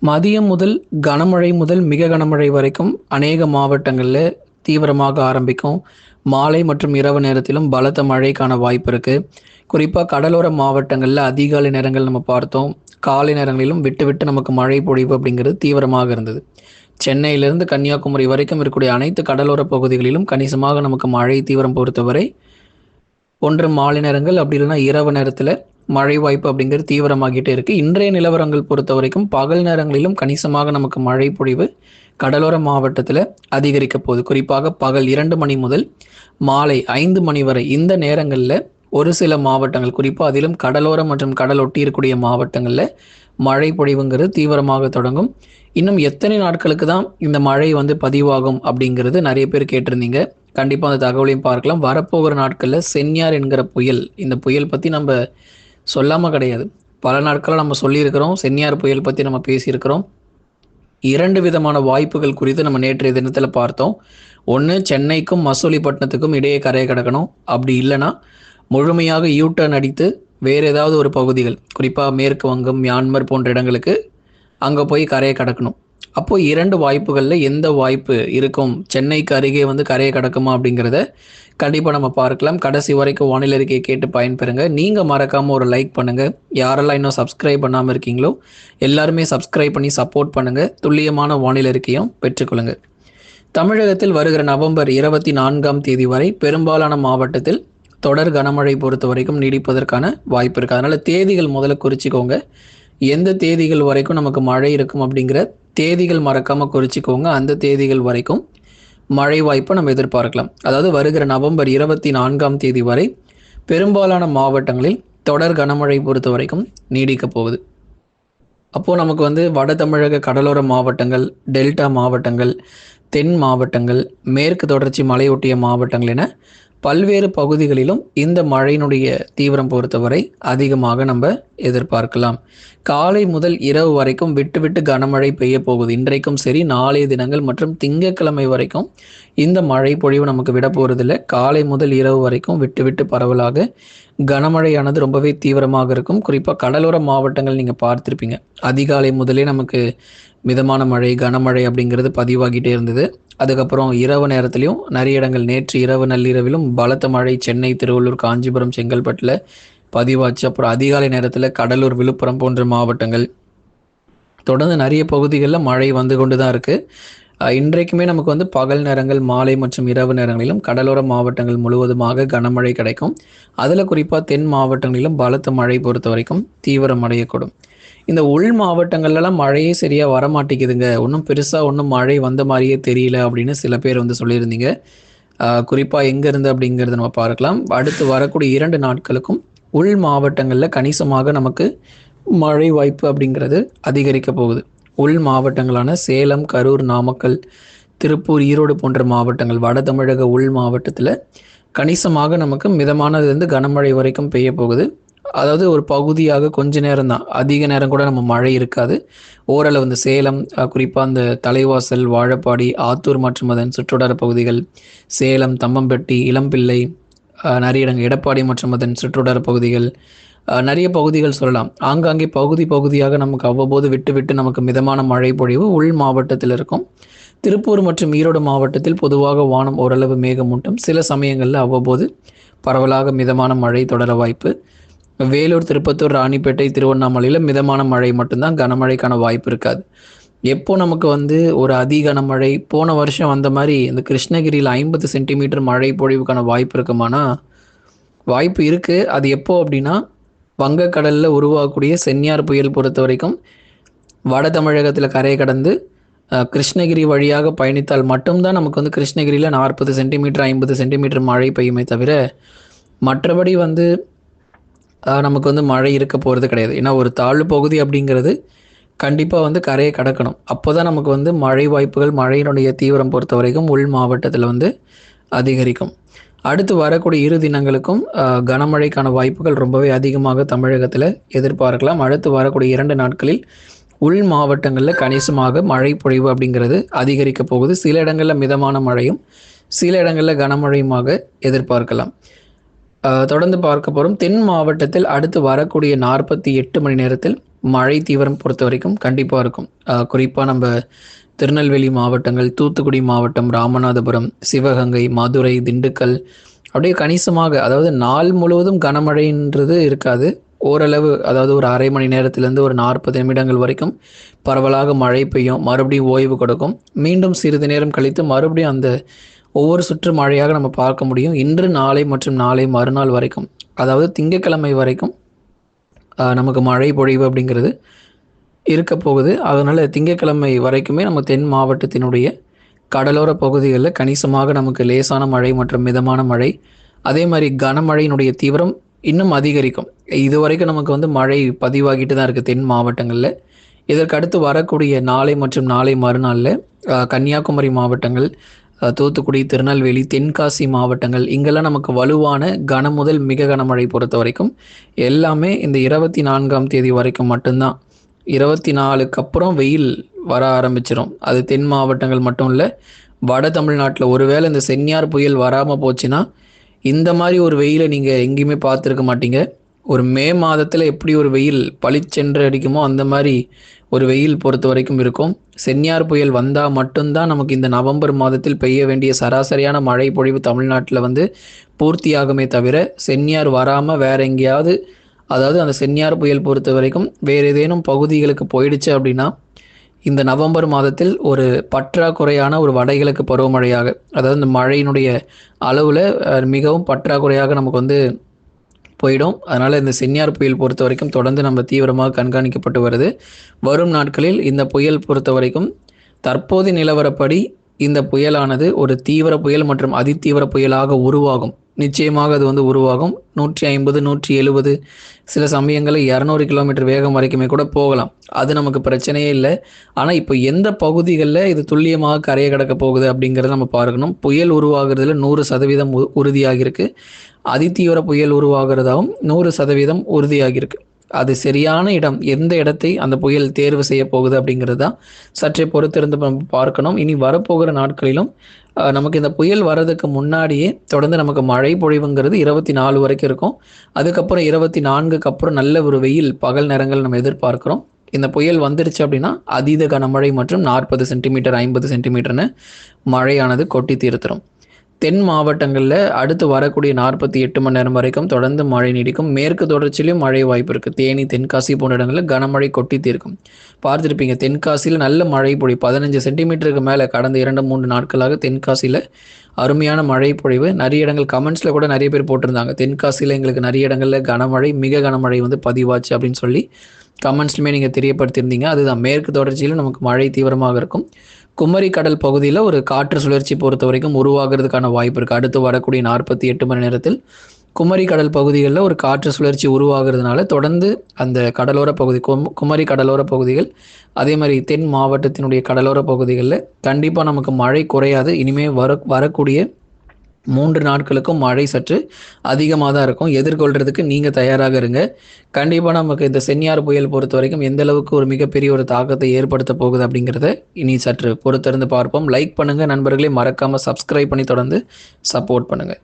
மதியம் முதல் கனமழை முதல் மிக கனமழை வரைக்கும் அநேக மாவட்டங்களில் தீவிரமாக ஆரம்பிக்கும். மாலை மற்றும் இரவு நேரத்திலும் பலத்த மழைக்கான வாய்ப்பு இருக்குது. குறிப்பாக கடலோர மாவட்டங்களில் அதிகாலை நேரங்கள் நம்ம பார்த்தோம். காலை நேரங்களிலும் விட்டு விட்டு நமக்கு மழை பொழிவு அப்படிங்கிறது தீவிரமாக இருந்தது. சென்னையிலிருந்து கன்னியாகுமரி வரைக்கும் இருக்கக்கூடிய அனைத்து கடலோர பகுதிகளிலும் கணிசமாக நமக்கு மழை தீவிரம் பொறுத்தவரை ஒன்று மாலை நேரங்கள் அப்படி இல்லைன்னா இரவு நேரத்தில் மழை வாய்ப்பு அப்படிங்கிறது தீவிரமாகிட்டே இருக்கு. இன்றைய நிலவரங்கள் பொறுத்த வரைக்கும் பகல் நேரங்களிலும் கணிசமாக நமக்கு மழை பொழிவு கடலோர மாவட்டத்தில் அதிகரிக்க போகுது. குறிப்பாக பகல் 2 மணி முதல் மாலை 5 மணி வரை இந்த நேரங்களில் ஒரு சில மாவட்டங்கள், குறிப்பாக அதிலும் கடலோரம் மற்றும் கடல் ஒட்டி இருக்கக்கூடிய மாவட்டங்களில் மழை பொழிவுங்கிறது தீவிரமாக தொடங்கும். இன்னும் எத்தனை நாட்களுக்கு தான் இந்த மழை பதிவாகும் அப்படிங்கிறது நிறைய பேர் கேட்டிருந்தீங்க. கண்டிப்பாக அந்த தகவலையும் பார்க்கலாம். வரப்போகிற நாட்களில் சென்யார் என்கிற புயல், இந்த புயல் பற்றி நம்ம சொல்லாமல் கிடையாது, பல நாட்களாக நம்ம சொல்லியிருக்கிறோம். சென்யார் புயல் பற்றி நம்ம பேசியிருக்கிறோம். 2 விதமான வாய்ப்புகள் குறித்து நம்ம நேற்றைய தினத்தில் பார்த்தோம். ஒன்று, சென்னைக்கும் மசூலிப்பட்டினத்துக்கும் இடையே கரையை கடக்கணும். அப்படி இல்லைன்னா முழுமையாக யூட்டர்ன் அடித்து வேறு ஏதாவது ஒரு பகுதிகள், குறிப்பாக மேற்கு வங்கம், மியான்மர் போன்ற இடங்களுக்கு அங்கே போய் கரையை கடக்கணும். அப்போது 2 வாய்ப்புகளில் எந்த வாய்ப்பு இருக்கும், சென்னைக்கு அருகே கரையை கடக்குமா அப்படிங்கிறத கண்டிப்பாக நம்ம பார்க்கலாம். கடைசி வரைக்கும் வானிலை அறிக்கையை கேட்டு பயன்பெறுங்க. நீங்கள் மறக்காமல் ஒரு லைக் பண்ணுங்கள். யாரெல்லாம் இன்னும் சப்ஸ்கிரைப் பண்ணாமல் இருக்கீங்களோ எல்லாருமே சப்ஸ்கிரைப் பண்ணி சப்போர்ட் பண்ணுங்கள். துல்லியமான வானிலை அறிக்கையும் பெற்றுக்கொள்ளுங்க. தமிழகத்தில் வருகிற நவம்பர் 24ஆம் தேதி வரை பெரும்பாலான மாவட்டத்தில் தொடர் கனமழை பொறுத்த வரைக்கும் நீடிப்பதற்கான வாய்ப்பு இருக்குது. அதனால் தேதிகள் முதல்ல குறிச்சிக்கோங்க. எந்த தேதிகள் வரைக்கும் நமக்கு மழை இருக்கும் அப்படிங்கிற தேதிகள் மறக்காமல் குறிச்சிக்கோங்க. அந்த தேதிகள் வரைக்கும் மழை வாய்ப்பை நம்ம எதிர்பார்க்கலாம். அதாவது வருகிற நவம்பர் 24ஆம் தேதி வரை பெரும்பாலான மாவட்டங்களில் தொடர் கனமழை பொறுத்த வரைக்கும் நீடிக்க போகுது. அப்போது நமக்கு வட தமிழக கடலோர மாவட்டங்கள், டெல்டா மாவட்டங்கள், தென் மாவட்டங்கள், மேற்கு தொடர்ச்சி மலையொட்டிய மாவட்டங்கள் என பல்வேறு பகுதிகளிலும் இந்த மழையினுடைய தீவிரம் பொறுத்தவரை அதிகமாக நம்ம எதிர்பார்க்கலாம். காலை முதல் இரவு வரைக்கும் விட்டு விட்டு கனமழை பெய்ய போகுது. இன்றைக்கும் சரி, நாளைய தினங்கள் மற்றும் திங்கட்கிழமை வரைக்கும் இந்த மழை பொழிவு நமக்கு விட போகிறதில்ல. காலை முதல் இரவு வரைக்கும் விட்டு விட்டு பரவலாக கனமழையானது ரொம்பவே தீவிரமாக இருக்கும். குறிப்பாக கடலோர மாவட்டங்கள் நீங்கள் பார்த்துருப்பீங்க, அதிகாலை முதலே நமக்கு மிதமான மழை, கனமழை அப்படிங்கிறது பதிவாகிட்டே இருந்தது. அதுக்கப்புறம் இரவு நேரத்துலையும் நிறைய இடங்கள், நேற்று இரவு நள்ளிரவிலும் பலத்த மழை சென்னை, திருவள்ளூர், காஞ்சிபுரம், செங்கல்பட்டில் பதிவாச்சு. அப்புறம் அதிகாலை நேரத்தில் கடலூர், விழுப்புரம் போன்ற மாவட்டங்கள், தொடர்ந்து நிறைய பகுதிகளில் மழை கொண்டு தான் இருக்குது. இன்றைக்குமே நமக்கு பகல் நேரங்கள், மாலை மற்றும் இரவு நேரங்களிலும் கடலோர மாவட்டங்கள் முழுவதுமாக கனமழை கிடைக்கும். அதில் குறிப்பாக தென் மாவட்டங்களிலும் பலத்த மழை பொறுத்த வரைக்கும் தீவிரம் அடையக்கூடும். இந்த உள் மாவட்டங்கள்லாம் மழையே சரியாக வரமாட்டேங்குதுங்க, ஒன்றும் பெருசாக ஒன்றும் மழை வந்த மாதிரியே தெரியல அப்படின்னு சில பேர் சொல்லியிருந்தீங்க. குறிப்பாக எங்கேருந்து அப்படிங்கிறத நம்ம பார்க்கலாம். அடுத்து வரக்கூடிய 2 நாட்களுக்கும் உள் மாவட்டங்களில் கணிசமாக நமக்கு மழை வாய்ப்பு அப்படிங்கிறது அதிகரிக்க போகுது. உள் மாவட்டங்களான சேலம், கரூர், நாமக்கல், திருப்பூர், ஈரோடு போன்ற மாவட்டங்கள், வட தமிழக உள் மாவட்டத்தில் கணிசமாக நமக்கு மிதமானதுலேருந்து கனமழை வரைக்கும் பெய்ய போகுது. அதாவது ஒரு பகுதியாக கொஞ்ச நேரம் தான், அதிக நேரம் கூட நம்ம மழை இருக்காது. ஓரளவு சேலம், குறிப்பாக அந்த தலைவாசல், வாழப்பாடி, ஆத்தூர் மற்றும் அதன் சுற்றுவட்டார பகுதிகள், சேலம், தம்மம்பட்டி, இளம்பிள்ளை, நிறைய இடங்கள், எடப்பாடி மற்றும் அதன் சுற்றுவட்டார பகுதிகள், நிறைய பகுதிகள் சொல்லலாம். ஆங்காங்கே பகுதியாக நமக்கு அவ்வப்போது விட்டு விட்டு நமக்கு மிதமான மழை பொழிவு உள் மாவட்டத்தில் இருக்கும். திருப்பூர் மற்றும் ஈரோடு மாவட்டத்தில் பொதுவாக வானம் ஓரளவு மேகமூட்டம், சில சமயங்களில் அவ்வப்போது பரவலாக மிதமான மழை தொடர வாய்ப்பு. வேலூர், திருப்பத்தூர், ராணிப்பேட்டை, திருவண்ணாமலையில் மிதமான மழை மட்டும்தான், கனமழைக்கான வாய்ப்பு இருக்காது. எப்போ நமக்கு ஒரு கனமழை, போன வருஷம் வந்த மாதிரி இந்த கிருஷ்ணகிரியில் 50 சென்டிமீட்டர் மழை பொழிவுக்கான வாய்ப்பு இருக்குமானா வாய்ப்பு இருக்குது. அது எப்போ அப்படின்னா, வங்கக்கடலில் உருவாகக்கூடிய சென்யார் புயல் பொறுத்த வரைக்கும் வட தமிழகத்தில் கரையை கடந்து கிருஷ்ணகிரி வழியாக பயணித்தால் மட்டும்தான் நமக்கு கிருஷ்ணகிரியில் 40 சென்டிமீட்டர் 50 சென்டிமீட்டர் மழை பெய்யுமே தவிர மற்றபடி நமக்கு மழை இருக்க போகிறது கிடையாது. ஏன்னா ஒரு தாழ்வு பகுதி அப்படிங்கிறது கண்டிப்பாக கரையை கடக்கணும். அப்போ தான் நமக்கு மழை வாய்ப்புகள், மழையினுடைய தீவிரம் பொறுத்த வரைக்கும் உள் மாவட்டத்தில் அதிகரிக்கும். அடுத்து வரக்கூடிய 2 தினங்களுக்கும் கனமழைக்கான வாய்ப்புகள் ரொம்பவே அதிகமாக தமிழகத்தில் எதிர்பார்க்கலாம். அடுத்து வரக்கூடிய 2 நாட்களில் உள் மாவட்டங்களில் கணிசமாக மழை பொழிவு அப்படிங்கிறது அதிகரிக்க போகுது. சில இடங்களில் மிதமான மழையும் சில இடங்களில் கனமழையுமாக எதிர்பார்க்கலாம். தொடர்ந்து பார்க்க போகிறோம். தென் மாவட்டத்தில் அடுத்து வரக்கூடிய 48 மணி நேரத்தில் மழை தீவிரம் பொறுத்த வரைக்கும் கண்டிப்பாக இருக்கும். குறிப்பாக நம்ம திருநெல்வேலி மாவட்டங்கள், தூத்துக்குடி மாவட்டம், ராமநாதபுரம், சிவகங்கை, மதுரை, திண்டுக்கல் அப்படியே கணிசமாக, அதாவது நாள் முழுவதும் கனமழைன்றது இருக்காது. ஓரளவு, அதாவது ஒரு அரை மணி நேரத்திலேருந்து ஒரு 40 நிமிடங்கள் வரைக்கும் பரவலாக மழை பெய்யும். மறுபடியும் ஓய்வு கொடுக்கும். மீண்டும் சிறிது நேரம் கழித்து மறுபடியும் அந்த ஒவ்வொரு சுற்று மழையாக நம்ம பார்க்க முடியும். இன்று, நாளை மற்றும் நாளை மறுநாள் வரைக்கும், அதாவது திங்கட்கிழமை வரைக்கும் நமக்கு மழை பொழிவு அப்படிங்கிறது இருக்க போகுது. அதனால் திங்கட்கிழமை வரைக்குமே நம்ம தென் மாவட்டத்தினுடைய கடலோர பகுதிகளில் கணிசமாக நமக்கு லேசான மழை மற்றும் மிதமான மழை, அதே மாதிரி கனமழையினுடைய தீவிரம் இன்னும் அதிகரிக்கும். இதுவரைக்கும் நமக்கு மழை பதிவாகிட்டு தான் இருக்குது தென் மாவட்டங்களில். இதற்கு அடுத்து வரக்கூடிய நாளை மற்றும் நாளை மறுநாளில் கன்னியாகுமரி மாவட்டங்கள், தூத்துக்குடி, திருநெல்வேலி, தென்காசி மாவட்டங்கள், இங்கெல்லாம் நமக்கு வலுவான கன முதல் மிக கனமழை பொறுத்த வரைக்கும் எல்லாமே இந்த 24ஆம் தேதி வரைக்கும் மட்டும்தான். 24க்கு அப்புறம் வெயில் வர ஆரம்பிச்சிடும். அது தென் மாவட்டங்கள் மட்டும் இல்லை, வட தமிழ்நாட்டில் ஒருவேளை இந்த சென்னியார் புயல் வராமல் போச்சுன்னா இந்த மாதிரி ஒரு வெயிலை நீங்கள் எங்கேயுமே பார்த்துருக்க மாட்டீங்க. ஒரு மே மாதத்தில் எப்படி ஒரு வெயில் பளிச்சென்று அடிக்குமோ அந்த மாதிரி ஒரு வெயில் பொறுத்த வரைக்கும் இருக்கும். சென்னியார் புயல் வந்தால் மட்டும்தான் நமக்கு இந்த நவம்பர் மாதத்தில் பெய்ய வேண்டிய சராசரியான மழை பொழிவு தமிழ்நாட்டில் பூர்த்தியாகுமே தவிர, சென்னியார் வராமல் வேற எங்கேயாவது, அதாவது அந்த சென்னியார் புயல் பொறுத்த வரைக்கும் வேறு ஏதேனும் பகுதிகளுக்கு போயிடுச்சு அப்படின்னா இந்த நவம்பர் மாதத்தில் ஒரு பற்றாக்குறையான ஒரு வடகிழக்கு பருவமழையாக, அதாவது இந்த மழையினுடைய அளவில் மிகவும் பற்றாக்குறையாக நமக்கு போயிடும். அதனால் இந்த சென்னியார் புயல் பொறுத்த வரைக்கும் தொடர்ந்து நம்ம தீவிரமாக கண்காணிக்கப்பட்டு வருது. வரும் நாட்களில் இந்த புயல் பொறுத்த வரைக்கும் தற்போது நிலவரப்படி இந்த புயலானது ஒரு தீவிர புயல் மற்றும் அதிதீவிர புயலாக உருவாகும். நிச்சயமாக அது உருவாகும். 150, 170, சில சமயங்களில் 200 கிலோமீட்டர் வேகம் வரைக்குமே கூட போகலாம். அது நமக்கு பிரச்சனையே இல்லை. ஆனால் இப்போ எந்த பகுதிகளில் இது துல்லியமாக கரையை கடக்க போகுது அப்படிங்கிறத நம்ம பார்க்கணும். புயல் உருவாகிறதுல 100% உறுதியாகிருக்கு. அதிதீவிர புயல் உருவாகிறதாகவும் 100% உறுதியாகிருக்கு. அது சரியான இடம், எந்த இடத்தை அந்த புயல் தேர்வு செய்ய போகுது அப்படிங்கிறது தான் சற்றே பொறுத்திருந்து நம்ம பார்க்கணும். இனி வரப்போகிற நாட்களிலும் நமக்கு இந்த புயல் வர்றதுக்கு முன்னாடியே தொடர்ந்து நமக்கு மழை பொழிவுங்கிறது 24 வரைக்கும் இருக்கும். அதுக்கப்புறம் 24க்கு அப்புறம் நல்ல ஒரு வெயில் பகல் நேரங்கள் நம்ம எதிர்பார்க்குறோம். இந்த புயல் வந்துருச்சு அப்படின்னா அதீத கனமழை மற்றும் 40 சென்டிமீட்டர் 50 சென்டிமீட்டர்னு மழையானது கொட்டி தீர்த்துரும். தென் மாவட்டங்களில் அடுத்து வரக்கூடிய 48 மணி நேரம் வரைக்கும் தொடர்ந்து மழை நீடிக்கும். மேற்கு தொடர்ச்சியிலும் மழை வாய்ப்பு இருக்குது. தேனி, தென்காசி போன்ற இடங்களில் கனமழை கொட்டி தீர்க்கும். பார்த்துருப்பீங்க, தென்காசியில் நல்ல மழை பொழி 15 சென்டிமீட்டருக்கு மேலே கடந்த 2-3 நாட்களாக தென்காசியில் அருமையான மழை பொழிவு. நிறைய இடங்கள் கமெண்ட்ஸில் கூட நிறைய பேர் போட்டிருந்தாங்க, தென்காசியில் எங்களுக்கு நிறைய இடங்களில் கனமழை, மிக கனமழை பதிவாச்சு அப்படின்னு சொல்லி கமெண்ட்ஸ்லுமே நீங்கள் தெரியப்படுத்தியிருந்தீங்க. அதுதான், மேற்கு தொடர்ச்சியில் நமக்கு மழை தீவிரமாக இருக்கும். குமரி கடல் பகுதியில் ஒரு காற்று சுழற்சி பொறுத்த வரைக்கும் உருவாகிறதுக்கான வாய்ப்பு இருக்குது. அடுத்து வரக்கூடிய 48 மணி நேரத்தில் குமரி கடல் பகுதிகளில் ஒரு காற்று சுழற்சி உருவாகிறதுனால தொடர்ந்து அந்த கடலோர பகுதி, குமரி கடலோர பகுதிகள், அதே மாதிரி தென் மாவட்டத்தினுடைய கடலோர பகுதிகளில் கண்டிப்பாக நமக்கு மழை குறையாது. இனிமேல் வரக்கூடிய 3 நாட்களுக்கும் மழை சற்று அதிகமாக தான் இருக்கும். எதிர்கொள்கிறதுக்கு நீங்கள் தயாராக இருங்க. கண்டிப்பாக நமக்கு இந்த சென்னியார் புயல் பொறுத்த வரைக்கும் எந்த அளவுக்கு ஒரு மிகப்பெரிய ஒரு தாக்கத்தை ஏற்படுத்த போகுது அப்படிங்கிறத இனி சற்று பொறுத்திருந்து பார்ப்போம். லைக் பண்ணுங்கள் நண்பர்களே, மறக்காமல் சப்ஸ்கிரைப் பண்ணி தொடர்ந்து சப்போர்ட் பண்ணுங்கள்.